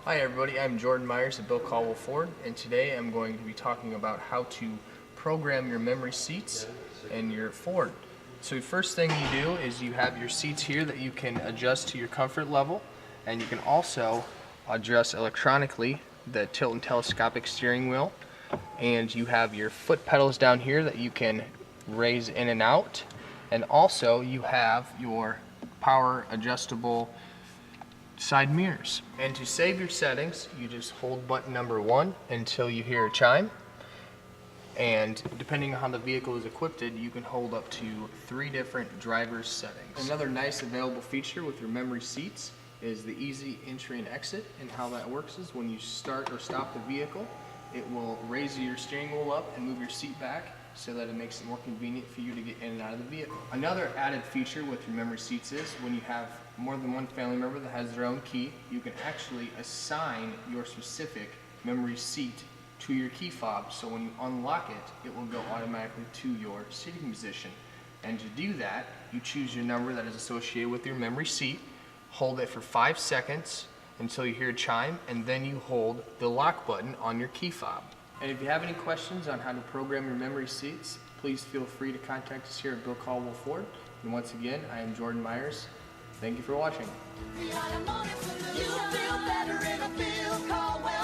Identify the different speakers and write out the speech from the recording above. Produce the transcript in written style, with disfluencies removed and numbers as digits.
Speaker 1: Hi everybody, I'm Jordan Myers at Bill Caldwell Ford, and today I'm going to be talking about how to program your memory seats in your Ford. So the first thing you do is you have your seats here that you can adjust to your comfort level, and you can also adjust electronically the tilt and telescopic steering wheel, and you have your foot pedals down here that you can raise in and out, and also you have your power adjustable side mirrors. And to save your settings, you just hold button number 1 until you hear a chime. And depending on how the vehicle is equipped, you can hold up to 3 different driver's settings. Another nice available feature with your memory seats is the easy entry and exit. And how that works is when you start or stop the vehicle, it will raise your steering wheel up and move your seat back so that it makes it more convenient for you to get in and out of the vehicle. Another added feature with your memory seats is when you have more than one family member that has their own key, you can actually assign your specific memory seat to your key fob, so when you unlock it, it will go automatically to your sitting position. And to do that, you choose your number that is associated with your memory seat, hold it for 5 seconds until you hear a chime, and then you hold the lock button on your key fob. And if you have any questions on how to program your memory seats, please feel free to contact us here at Bill Caldwell Ford. And once again, I am Jordan Myers. Thank you for watching.
Speaker 2: You feel better in a Bill Caldwell.